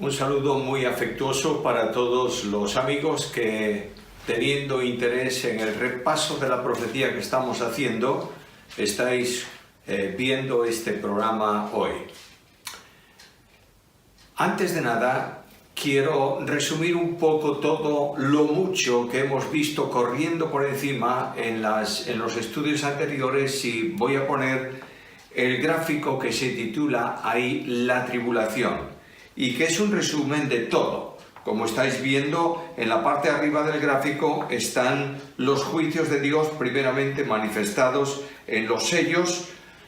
Un saludo muy afectuoso para todos los amigos que, teniendo interés en el repaso de la profecía que estamos haciendo, estáis viendo este programa hoy. Antes de nada, quiero resumir un poco todo lo mucho que hemos visto corriendo por encima en los estudios anteriores, y voy a poner el gráfico que se titula ahí La Tribulación, y que es un resumen de todo. Como estáis viendo, en la parte de arriba del gráfico están los juicios de Dios primeramente manifestados en los sellos,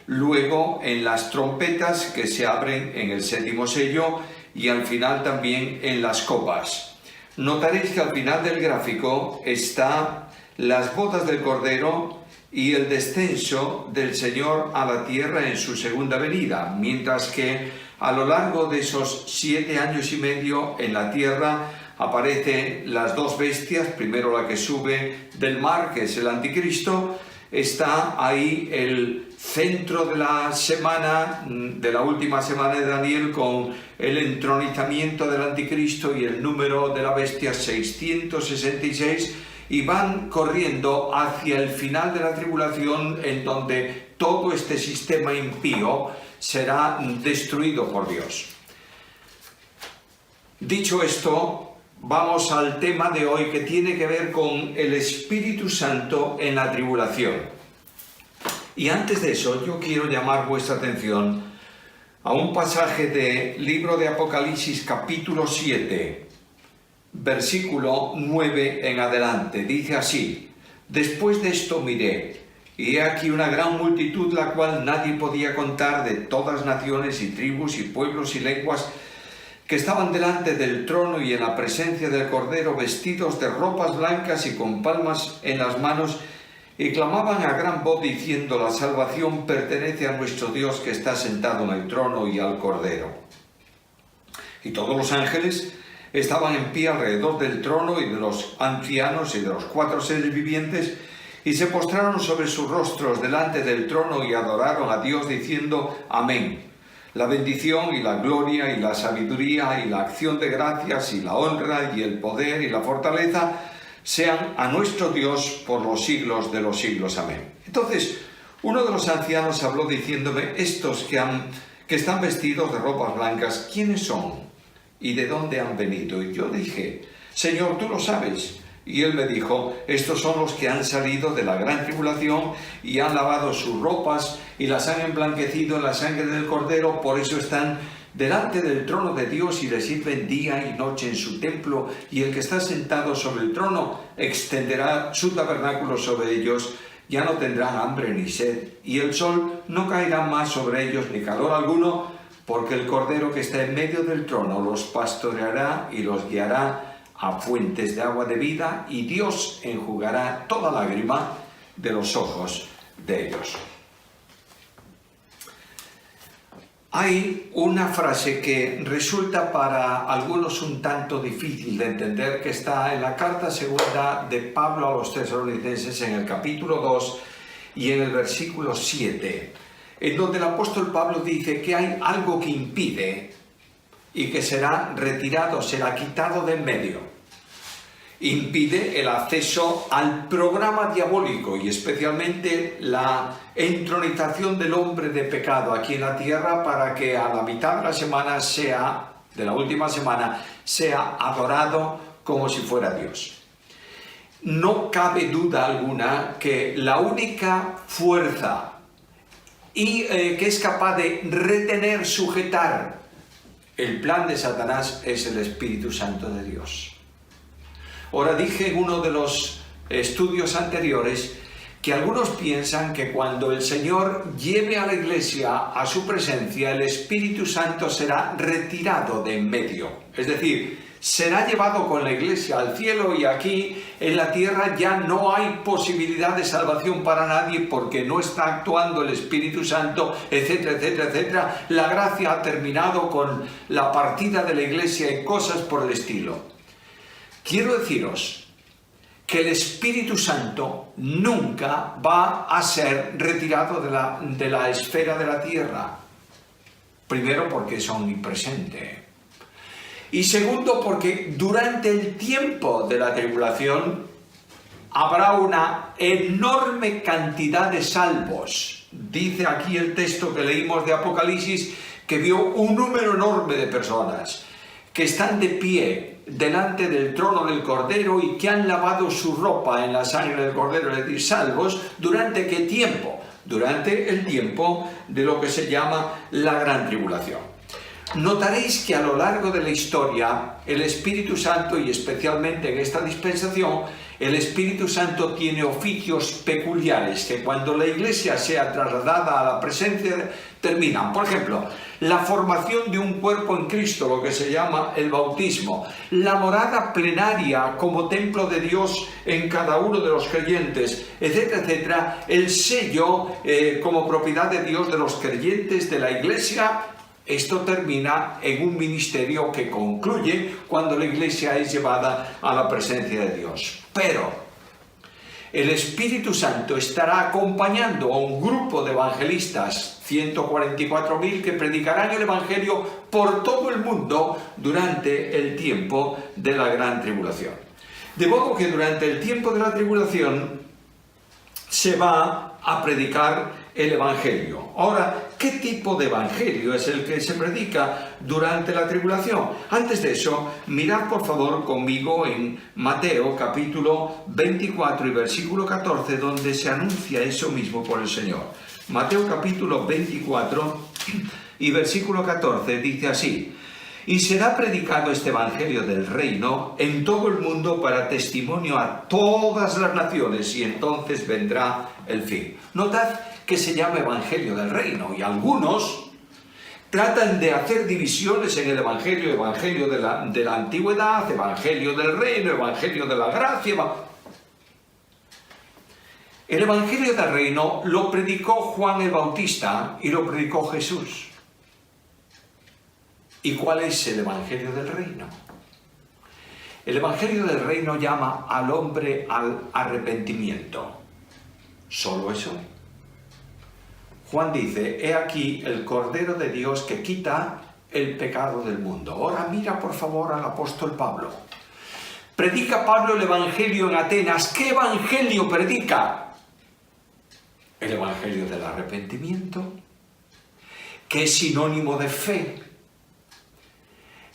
luego en las trompetas que se abren en el séptimo sello y al final también en las copas. Notaréis que al final del gráfico está las bodas del Cordero y el descenso del Señor a la tierra en su segunda venida, mientras que a lo largo de esos 7 años y medio en la tierra aparecen las dos bestias. Primero la que sube del mar, que es el anticristo. Está ahí el centro de la semana, de la última semana de Daniel, con el entronizamiento del anticristo y el número de la bestia 666, y van corriendo hacia el final de la tribulación, en donde todo este sistema impío será destruido por Dios. Dicho esto, vamos al tema de hoy, que tiene que ver con el Espíritu Santo en la tribulación. Y antes de eso, yo quiero llamar vuestra atención a un pasaje del libro de Apocalipsis, capítulo 7, versículo 9 en adelante. Dice así: después de esto miré, y he aquí una gran multitud, la cual nadie podía contar, de todas naciones y tribus y pueblos y lenguas, que estaban delante del trono y en la presencia del Cordero, vestidos de ropas blancas y con palmas en las manos, y clamaban a gran voz diciendo: la salvación pertenece a nuestro Dios, que está sentado en el trono, y al Cordero. Y todos los ángeles estaban en pie alrededor del trono y de los ancianos y de los 4 seres vivientes, y se postraron sobre sus rostros delante del trono y adoraron a Dios diciendo: amén. La bendición y la gloria y la sabiduría y la acción de gracias y la honra y el poder y la fortaleza sean a nuestro Dios por los siglos de los siglos. Amén. Entonces, uno de los ancianos habló diciéndome: estos que están vestidos de ropas blancas, ¿quiénes son? ¿Y de dónde han venido? Y yo dije: Señor, tú lo sabes. Y él me dijo: estos son los que han salido de la gran tribulación y han lavado sus ropas y las han emblanquecido en la sangre del Cordero. Por eso están delante del trono de Dios y le sirven día y noche en su templo. Y el que está sentado sobre el trono extenderá su tabernáculo sobre ellos. Ya no tendrán hambre ni sed, y el sol no caerá más sobre ellos, ni calor alguno, porque el Cordero que está en medio del trono los pastoreará y los guiará a fuentes de agua de vida, y Dios enjugará toda lágrima de los ojos de ellos. Hay una frase que resulta para algunos un tanto difícil de entender, que está en la carta segunda de Pablo a los Tesalonicenses, en el capítulo 2 y en el versículo 7, en donde el apóstol Pablo dice que hay algo que impide y que será retirado, será quitado de en medio. Impide el acceso al programa diabólico y especialmente la entronización del hombre de pecado aquí en la tierra, para que a la mitad de la semana de la última semana, sea adorado como si fuera Dios. No cabe duda alguna que la única fuerza que es capaz de retener, sujetar el plan de Satanás es el Espíritu Santo de Dios. Ahora, dije en uno de los estudios anteriores que algunos piensan que cuando el Señor lleve a la iglesia a su presencia, el Espíritu Santo será retirado de en medio. Es decir, será llevado con la iglesia al cielo, y aquí en la tierra ya no hay posibilidad de salvación para nadie, porque no está actuando el Espíritu Santo, etcétera, etcétera, etcétera. La gracia ha terminado con la partida de la iglesia y cosas por el estilo. Quiero deciros que el Espíritu Santo nunca va a ser retirado de la esfera de la tierra. Primero, porque es omnipresente. Y segundo, porque durante el tiempo de la tribulación habrá una enorme cantidad de salvos. Dice aquí el texto que leímos de Apocalipsis que vio un número enorme de personas que están de pie delante del trono del Cordero y que han lavado su ropa en la sangre del Cordero, es decir, salvos. ¿Durante qué tiempo? Durante el tiempo de lo que se llama la Gran Tribulación. Notaréis que a lo largo de la historia el Espíritu Santo, y especialmente en esta dispensación, el Espíritu Santo tiene oficios peculiares que cuando la Iglesia sea trasladada a la presencia terminan. Por ejemplo, la formación de un cuerpo en Cristo, lo que se llama el bautismo, la morada plenaria como templo de Dios en cada uno de los creyentes, etcétera, etcétera, el sello como propiedad de Dios de los creyentes de la Iglesia. Esto termina en un ministerio que concluye cuando la Iglesia es llevada a la presencia de Dios. Pero el Espíritu Santo estará acompañando a un grupo de evangelistas, 144.000, que predicarán el Evangelio por todo el mundo durante el tiempo de la Gran Tribulación. De modo que durante el tiempo de la tribulación se va a predicar el Evangelio. Ahora, ¿qué tipo de Evangelio es el que se predica durante la tribulación? Antes de eso, mirad por favor conmigo en Mateo capítulo 24 y versículo 14, donde se anuncia eso mismo por el Señor. Mateo capítulo 24 y versículo 14 dice así: y será predicado este Evangelio del reino en todo el mundo para testimonio a todas las naciones, y entonces vendrá el fin. Notad que se llama Evangelio del reino, y algunos tratan de hacer divisiones en el Evangelio, Evangelio de la antigüedad, Evangelio del reino, Evangelio de la gracia. El Evangelio del reino lo predicó Juan el Bautista y lo predicó Jesús. ¿Y cuál es el Evangelio del reino? El Evangelio del reino llama al hombre al arrepentimiento. ¿Solo eso? Juan dice: he aquí el Cordero de Dios que quita el pecado del mundo. Ahora mira por favor al apóstol Pablo. Predica Pablo el Evangelio en Atenas. ¿Qué Evangelio predica? El Evangelio del arrepentimiento, que es sinónimo de fe.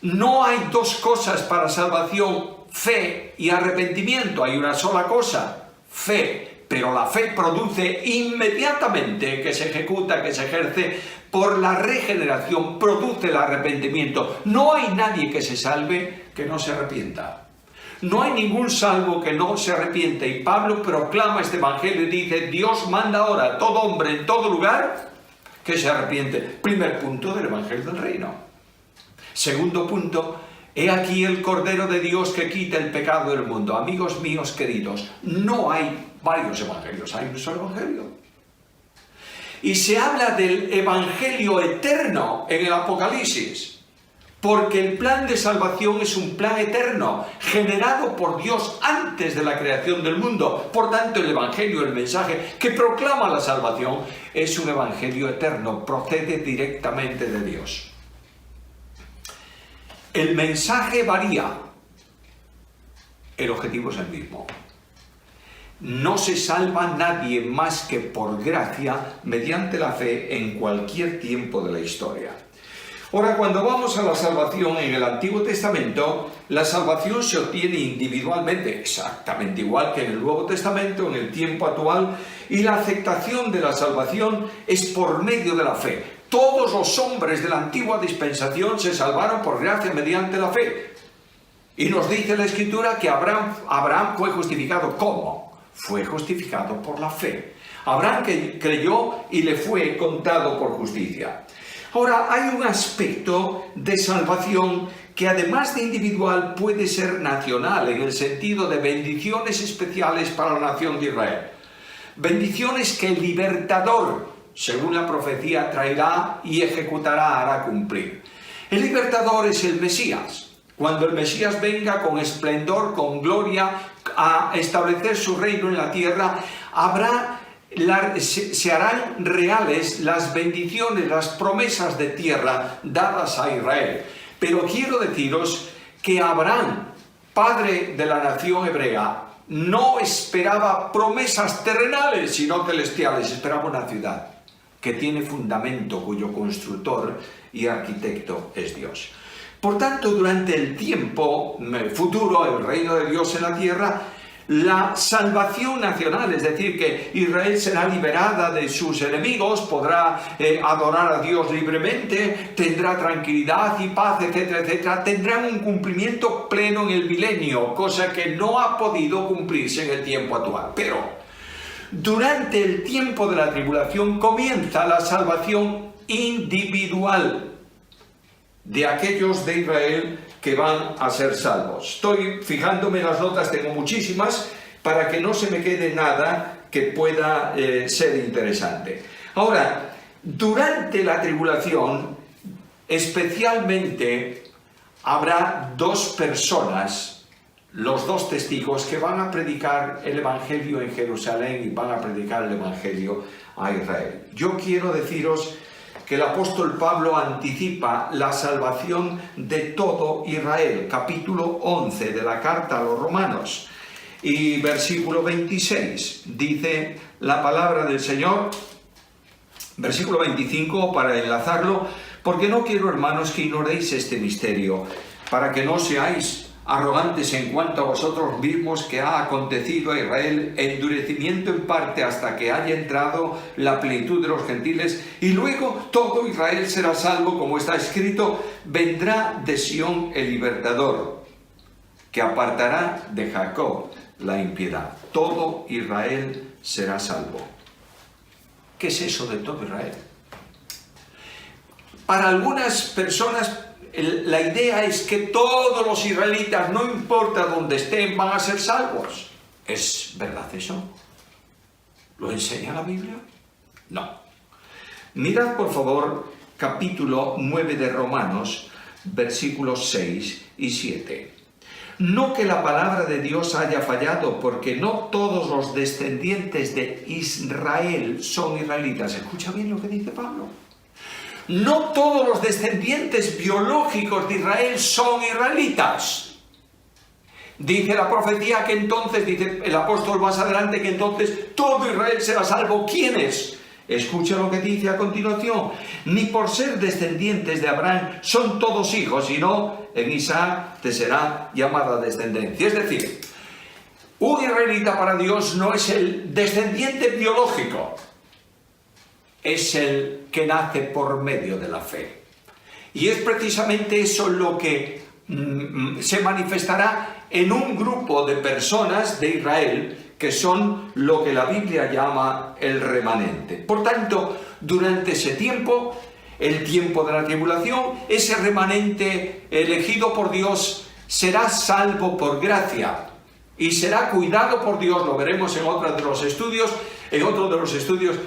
No hay dos cosas para salvación: fe y arrepentimiento. Hay una sola cosa: fe. Pero la fe produce inmediatamente, que se ejecuta, que se ejerce por la regeneración, produce el arrepentimiento. No hay nadie que se salve que no se arrepienta. No hay ningún salvo que no se arrepiente. Y Pablo proclama este Evangelio y dice: Dios manda ahora a todo hombre en todo lugar que se arrepiente. Primer punto del Evangelio del reino. Segundo punto: he aquí el Cordero de Dios que quita el pecado del mundo. Amigos míos queridos, no hay varios evangelios, hay un solo evangelio. Y se habla del evangelio eterno en el Apocalipsis, porque el plan de salvación es un plan eterno, generado por Dios antes de la creación del mundo. Por tanto, el evangelio, el mensaje que proclama la salvación, es un evangelio eterno, procede directamente de Dios. El mensaje varía, el objetivo es el mismo. No se salva nadie más que por gracia, mediante la fe, en cualquier tiempo de la historia. Ahora, cuando vamos a la salvación en el Antiguo Testamento, la salvación se obtiene individualmente, exactamente igual que en el Nuevo Testamento, en el tiempo actual, y la aceptación de la salvación es por medio de la fe. Todos los hombres de la antigua dispensación se salvaron por gracia mediante la fe. Y nos dice la Escritura que Abraham fue justificado. ¿Cómo? Fue justificado por la fe. Abraham creyó y le fue contado por justicia. Ahora, hay un aspecto de salvación que además de individual puede ser nacional, en el sentido de bendiciones especiales para la nación de Israel. Bendiciones que el libertador, según la profecía, traerá y ejecutará, hará cumplir. El libertador es el Mesías. Cuando el Mesías venga con esplendor, con gloria, a establecer su reino en la tierra, se harán reales las bendiciones, las promesas de tierra dadas a Israel. Pero quiero deciros que Abraham, padre de la nación hebrea, no esperaba promesas terrenales, sino celestiales. Esperaba una ciudad que tiene fundamento, cuyo constructor y arquitecto es Dios. Por tanto, durante el tiempo futuro, el reino de Dios en la tierra, la salvación nacional, es decir, que Israel será liberada de sus enemigos, podrá adorar a Dios libremente, tendrá tranquilidad y paz, etcétera, etcétera, tendrán un cumplimiento pleno en el milenio, cosa que no ha podido cumplirse en el tiempo actual. Pero durante el tiempo de la tribulación comienza la salvación individual de aquellos de Israel que van a ser salvos. Estoy fijándome en las notas, tengo muchísimas, para que no se me quede nada que pueda ser interesante. Ahora, durante la tribulación, especialmente, habrá dos personas, los dos testigos, que van a predicar el Evangelio en Jerusalén y van a predicar el Evangelio a Israel. Yo quiero deciros que el apóstol Pablo anticipa la salvación de todo Israel, capítulo 11 de la carta a los Romanos, y versículo 26, dice la palabra del Señor, versículo 25, para enlazarlo, porque no quiero, hermanos, que ignoréis este misterio, para que no seáis arrogantes en cuanto a vosotros mismos, que ha acontecido a Israel endurecimiento en parte hasta que haya entrado la plenitud de los gentiles, y luego todo Israel será salvo, como está escrito: vendrá de Sión el libertador, que apartará de Jacob la impiedad. Todo Israel será salvo. ¿Qué es eso de todo Israel? Para algunas personas la idea es que todos los israelitas, no importa dónde estén, van a ser salvos. ¿Es verdad eso? ¿Lo enseña la Biblia? No. Mirad, por favor, capítulo 9 de Romanos, versículos 6 y 7. No que la palabra de Dios haya fallado, porque no todos los descendientes de Israel son israelitas. Escucha bien lo que dice Pablo. No todos los descendientes biológicos de Israel son israelitas. Dice la profecía que entonces, dice el apóstol más adelante, que entonces todo Israel será salvo. ¿Quiénes? Escucha lo que dice a continuación. Ni por ser descendientes de Abraham son todos hijos, sino en Isaac te será llamada descendencia. Es decir, un israelita para Dios no es el descendiente biológico, es el que nace por medio de la fe. Y es precisamente eso lo que se manifestará en un grupo de personas de Israel, que son lo que la Biblia llama el remanente. Por tanto, durante ese tiempo, el tiempo de la tribulación, ese remanente elegido por Dios será salvo por gracia y será cuidado por Dios. Lo veremos en otro de los estudios.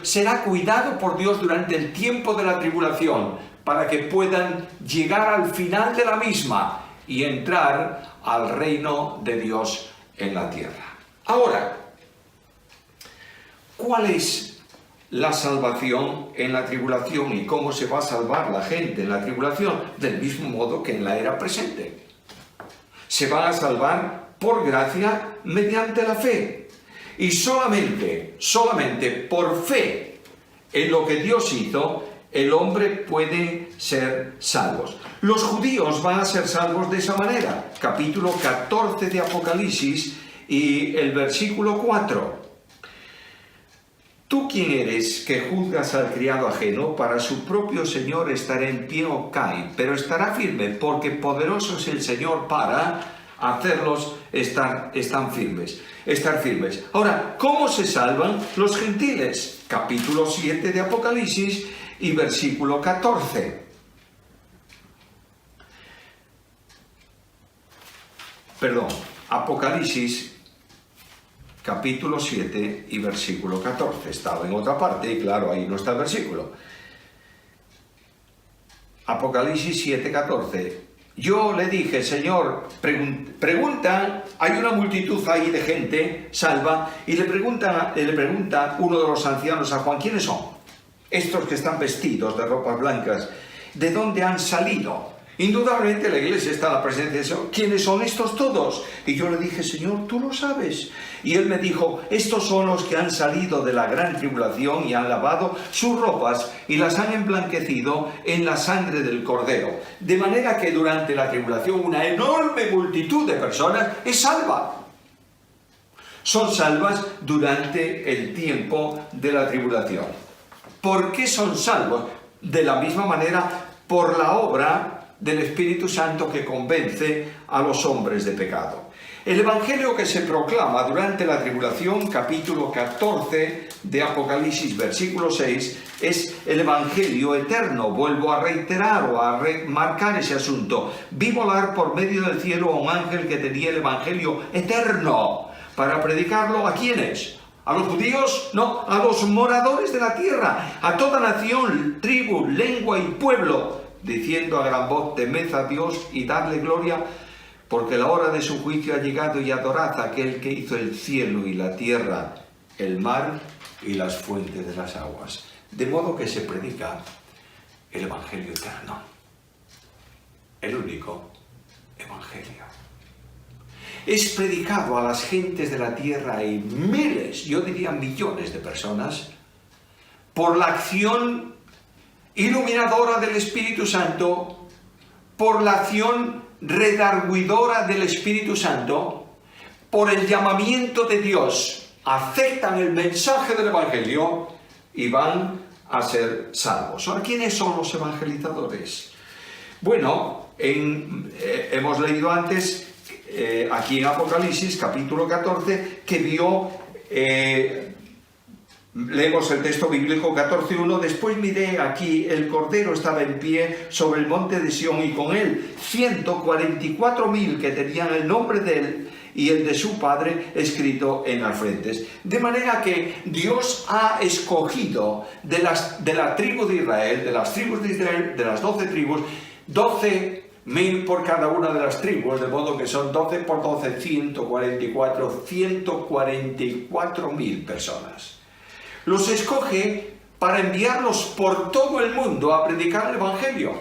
Será cuidado por Dios durante el tiempo de la tribulación, para que puedan llegar al final de la misma y entrar al reino de Dios en la tierra. Ahora, ¿cuál es la salvación en la tribulación y cómo se va a salvar la gente en la tribulación? Del mismo modo que en la era presente. Se va a salvar por gracia mediante la fe. Y solamente por fe en lo que Dios hizo, el hombre puede ser salvos. Los judíos van a ser salvos de esa manera. Capítulo 14 de Apocalipsis y el versículo 4. ¿Tú quién eres que juzgas al criado ajeno? Para su propio Señor estará en pie o cae, pero estará firme, porque poderoso es el Señor para hacerlos estar firmes. Ahora, ¿cómo se salvan los gentiles? Capítulo 7 de Apocalipsis y versículo 14. Apocalipsis, capítulo 7 y versículo 14. Estaba en otra parte y claro, ahí no está el versículo. Apocalipsis 7, 14. Yo le dije: Señor, pregunta, hay una multitud ahí de gente salva, y le pregunta uno de los ancianos a Juan: ¿quiénes son estos que están vestidos de ropas blancas? ¿De dónde han salido? Indudablemente la iglesia está en la presencia de Señor. ¿Quiénes son estos todos? Y yo le dije, Señor, tú lo sabes. Y él me dijo, estos son los que han salido de la gran tribulación y han lavado sus ropas y las han emblanquecido en la sangre del Cordero. De manera que durante la tribulación una enorme multitud de personas es salva. Son salvas durante el tiempo de la tribulación. ¿Por qué son salvos? De la misma manera, por la obra del Espíritu Santo que convence a los hombres de pecado. El Evangelio que se proclama durante la tribulación, capítulo 14 de Apocalipsis, versículo 6, es el Evangelio eterno. Vuelvo a reiterar o a remarcar ese asunto. Vi volar por medio del cielo a un ángel que tenía el Evangelio eterno para predicarlo ¿a quiénes? ¿A los judíos? No, a los moradores de la tierra, a toda nación, tribu, lengua y pueblo, diciendo a gran voz, temed a Dios y dadle gloria, porque la hora de su juicio ha llegado y adorad a aquel que hizo el cielo y la tierra, el mar y las fuentes de las aguas. De modo que se predica el Evangelio eterno, el único Evangelio. Es predicado a las gentes de la tierra y miles, yo diría millones de personas, por la acción iluminadora del Espíritu Santo, por la acción redarguidora del Espíritu Santo, por el llamamiento de Dios, aceptan el mensaje del Evangelio y van a ser salvos. Ahora, ¿quiénes son los evangelizadores? Bueno, hemos leído antes, aquí en Apocalipsis, capítulo 14, que vio... leemos el texto bíblico 14.1. Después miré aquí, el Cordero estaba en pie sobre el monte de Sión y con él 144.000 que tenían el nombre de él y el de su Padre escrito en las frentes. De manera que Dios ha escogido de la tribu de Israel, de las tribus de Israel, de las 12 tribus, 12.000 por cada una de las tribus, de modo que son 12 por 12, 144.000 personas. Los escoge para enviarlos por todo el mundo a predicar el Evangelio,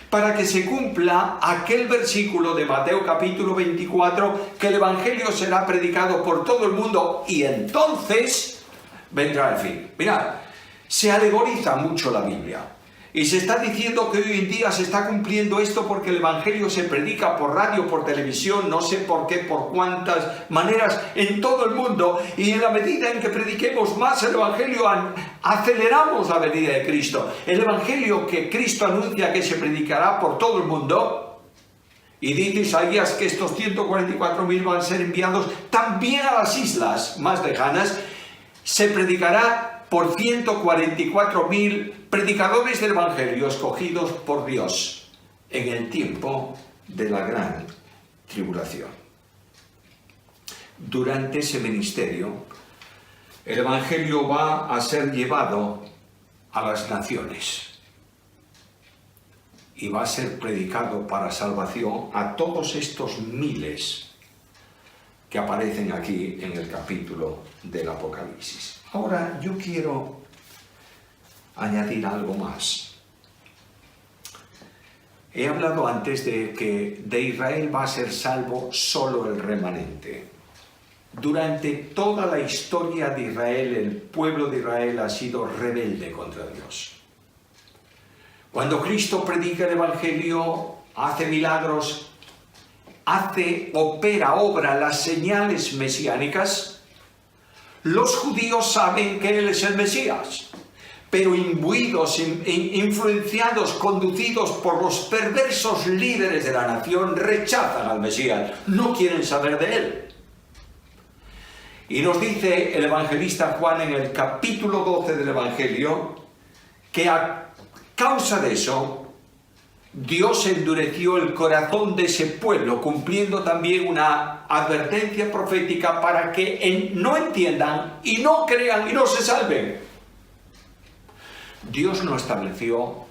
para que se cumpla aquel versículo de Mateo capítulo 24, que el Evangelio será predicado por todo el mundo y entonces vendrá el fin. Mirad, se alegoriza mucho la Biblia. Y se está diciendo que hoy en día se está cumpliendo esto porque el Evangelio se predica por radio, por televisión, no sé por qué, por cuántas maneras, en todo el mundo. Y en la medida en que prediquemos más el Evangelio, aceleramos la venida de Cristo. El Evangelio que Cristo anuncia que se predicará por todo el mundo, y dice Isaías que estos 144.000 van a ser enviados también a las islas más lejanas, se predicará por 144.000 predicadores del Evangelio escogidos por Dios en el tiempo de la gran tribulación. Durante ese ministerio, el Evangelio va a ser llevado a las naciones y va a ser predicado para salvación a todos estos miles que aparecen aquí en el capítulo del Apocalipsis. Ahora yo quiero añadir algo más. He hablado antes de que de Israel va a ser salvo solo el remanente. Durante toda la historia de Israel, el pueblo de Israel ha sido rebelde contra Dios. Cuando Cristo predica el Evangelio, hace milagros, obra las señales mesiánicas, los judíos saben que Él es el Mesías, pero imbuidos, influenciados, conducidos por los perversos líderes de la nación, rechazan al Mesías, no quieren saber de Él. Y nos dice el evangelista Juan en el capítulo 12 del Evangelio que a causa de eso, Dios endureció el corazón de ese pueblo, cumpliendo también una advertencia profética para que no entiendan y no crean y no se salven. Dios no estableció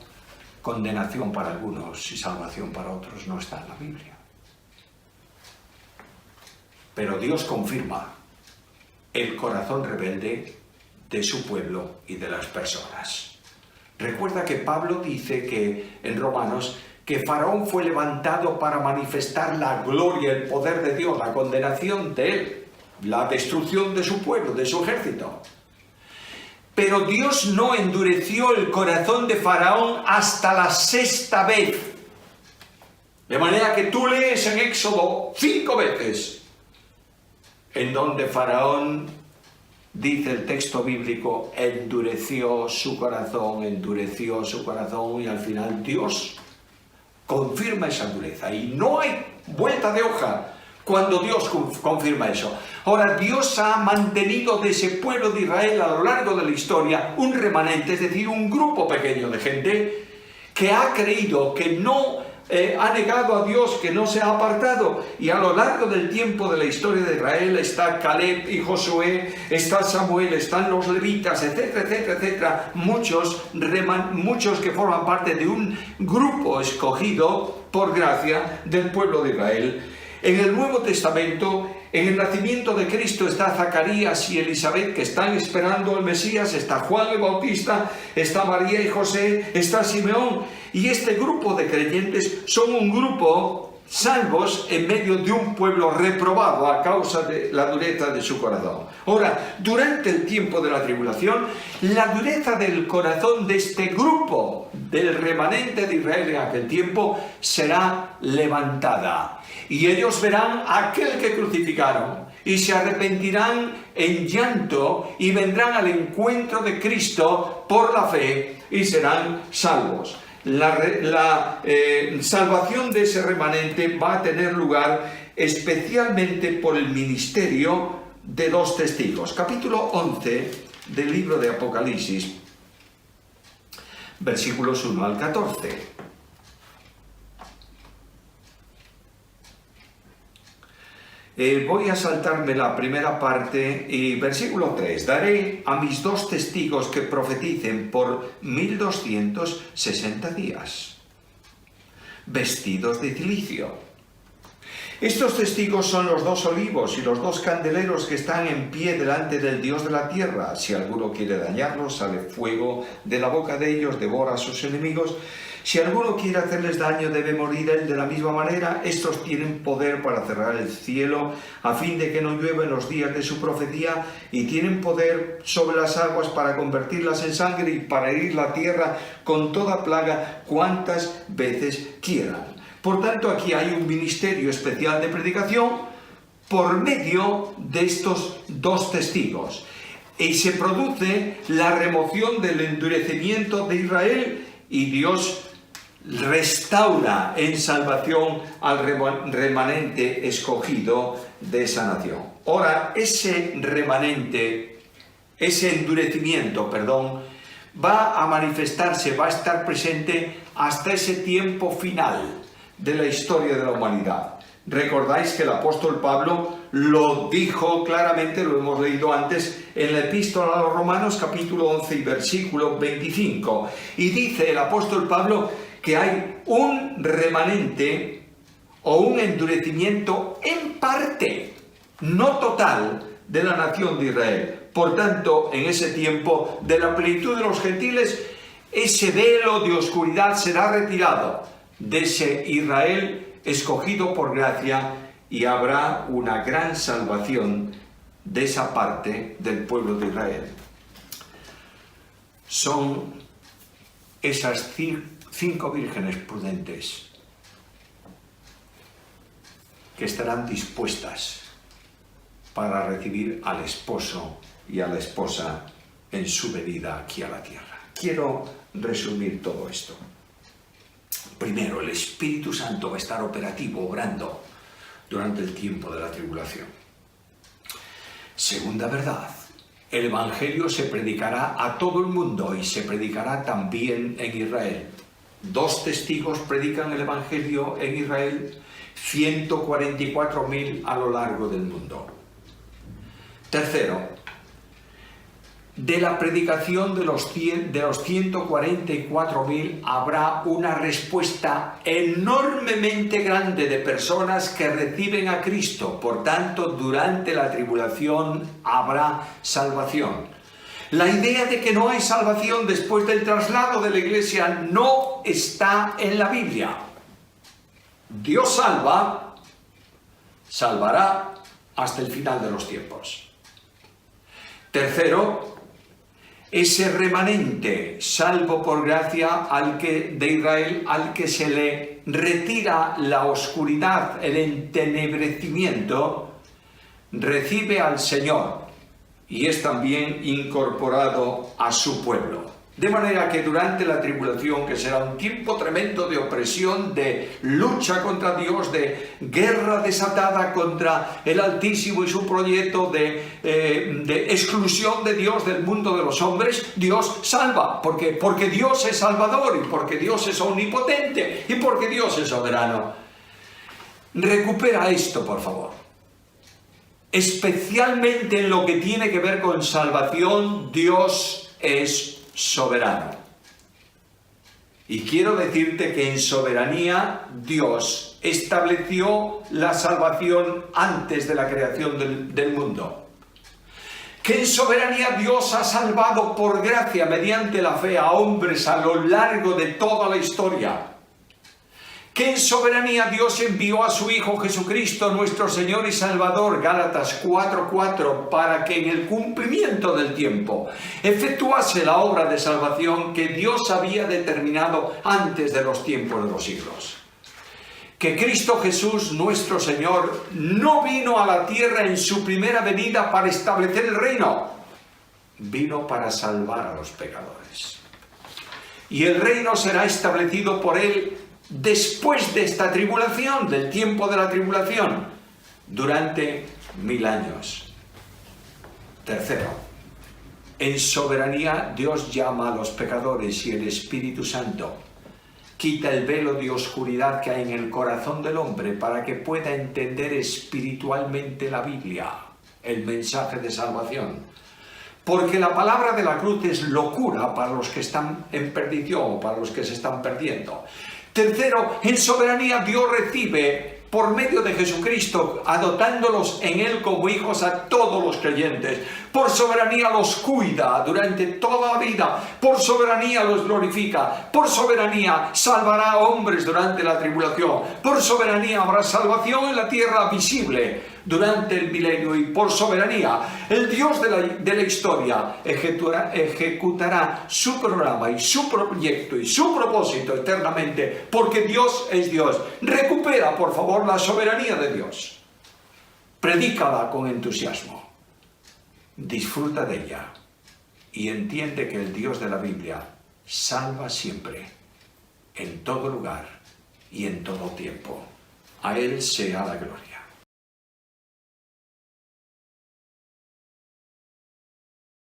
condenación para algunos y salvación para otros, no está en la Biblia. Pero Dios confirma el corazón rebelde de su pueblo y de las personas. Recuerda que Pablo dice que en Romanos que Faraón fue levantado para manifestar la gloria, el poder de Dios, la condenación de él, la destrucción de su pueblo, de su ejército. Pero Dios no endureció el corazón de Faraón hasta la 6ª vez. De manera que tú lees en Éxodo 5 veces, en donde Faraón, dice el texto bíblico, endureció su corazón, y al final Dios confirma esa dureza. Y no hay vuelta de hoja cuando Dios confirma eso. Ahora, Dios ha mantenido de ese pueblo de Israel a lo largo de la historia un remanente, es decir, un grupo pequeño de gente que ha creído, que no ha negado a Dios, que no se ha apartado. Y a lo largo del tiempo de la historia de Israel está Caleb y Josué, está Samuel, están los levitas, etcétera, etcétera, etcétera. Muchos que forman parte de un grupo escogido por gracia del pueblo de Israel. En el Nuevo Testamento, en el nacimiento de Cristo, está Zacarías y Elisabet, que están esperando al Mesías, está Juan el Bautista, está María y José, está Simeón. Y este grupo de creyentes son un grupo salvos en medio de un pueblo reprobado a causa de la dureza de su corazón. Ahora, durante el tiempo de la tribulación, la dureza del corazón de este grupo, del remanente de Israel en aquel tiempo, será levantada. Y ellos verán a aquel que crucificaron y se arrepentirán en llanto y vendrán al encuentro de Cristo por la fe y serán salvos. La salvación de ese remanente va a tener lugar especialmente por el ministerio de 2 testigos. Capítulo 11 del libro de Apocalipsis, versículos 1 al 14. Voy a saltarme la primera parte y versículo 3. Daré a mis 2 testigos que profeticen por 1260 días, vestidos de cilicio. Estos testigos son los 2 olivos y los 2 candeleros que están en pie delante del Dios de la tierra. Si alguno quiere dañarlos, sale fuego de la boca de ellos, devora a sus enemigos. Si alguno quiere hacerles daño, debe morir él de la misma manera. Estos tienen poder para cerrar el cielo, a fin de que no llueva en los días de su profecía, y tienen poder sobre las aguas para convertirlas en sangre y para herir la tierra con toda plaga cuantas veces quieran. Por tanto, aquí hay un ministerio especial de predicación por medio de estos 2 testigos. Y se produce la remoción del endurecimiento de Israel y Dios restaura en salvación al remanente escogido de esa nación. Ahora, ese remanente, ese endurecimiento, va a manifestarse, va a estar presente hasta ese tiempo final de la historia de la humanidad. Recordáis que el apóstol Pablo lo dijo claramente, lo hemos leído antes, en la epístola a los Romanos, capítulo 11 y versículo 25. Y dice el apóstol Pablo que hay un remanente o un endurecimiento en parte, no total, de la nación de Israel. Por tanto, en ese tiempo de la plenitud de los gentiles, ese velo de oscuridad será retirado de ese Israel escogido por gracia, y habrá una gran salvación de esa parte del pueblo de Israel. Son esas 5 vírgenes prudentes que estarán dispuestas para recibir al esposo y a la esposa en su venida aquí a la tierra. Quiero resumir todo esto. Primero, el Espíritu Santo va a estar operativo, obrando durante el tiempo de la tribulación. Segunda verdad, el Evangelio se predicará a todo el mundo y se predicará también en Israel. 2 testigos predican el Evangelio en Israel, 144.000 a lo largo del mundo. Tercero, de la predicación de los 144.000 habrá una respuesta enormemente grande de personas que reciben a Cristo. Por tanto, durante la tribulación habrá salvación. La idea de que no hay salvación después del traslado de la Iglesia no está en la Biblia. Dios salvará hasta el final de los tiempos. Tercero, ese remanente salvo por gracia de Israel al que se le retira la oscuridad, el entenebrecimiento, recibe al Señor y es también incorporado a su pueblo. De manera que durante la tribulación, que será un tiempo tremendo de opresión, de lucha contra Dios, de guerra desatada contra el Altísimo y su proyecto de exclusión de Dios del mundo de los hombres, Dios salva. Porque Dios es salvador y porque Dios es omnipotente y porque Dios es soberano. Recupera esto, por favor. Especialmente en lo que tiene que ver con salvación, Dios es soberano. Y quiero decirte que en soberanía Dios estableció la salvación antes de la creación del mundo. Que en soberanía Dios ha salvado por gracia mediante la fe a hombres a lo largo de toda la historia. Que en soberanía Dios envió a su Hijo Jesucristo, nuestro Señor y Salvador, Gálatas 4:4, para que en el cumplimiento del tiempo efectuase la obra de salvación que Dios había determinado antes de los tiempos de los siglos. Que Cristo Jesús, nuestro Señor, no vino a la tierra en su primera venida para establecer el reino, vino para salvar a los pecadores. Y el reino será establecido por Él después de esta tribulación, del tiempo de la tribulación, durante 1000 años. Tercero, en soberanía Dios llama a los pecadores y el Espíritu Santo quita el velo de oscuridad que hay en el corazón del hombre para que pueda entender espiritualmente la Biblia, el mensaje de salvación. Porque la palabra de la cruz es locura para los que están en perdición, para los que se están perdiendo. Tercero, en soberanía Dios recibe por medio de Jesucristo, adoptándolos en Él como hijos a todos los creyentes. Por soberanía los cuida durante toda la vida. Por soberanía los glorifica. Por soberanía salvará a hombres durante la tribulación. Por soberanía habrá salvación en la tierra visible durante el milenio. Y por soberanía el Dios de la historia ejecutará su programa y su proyecto y su propósito eternamente, porque Dios es Dios. Recupera, por favor, la soberanía de Dios. Predícala con entusiasmo. Disfruta de ella y entiende que el Dios de la Biblia salva siempre, en todo lugar y en todo tiempo. A Él sea la gloria.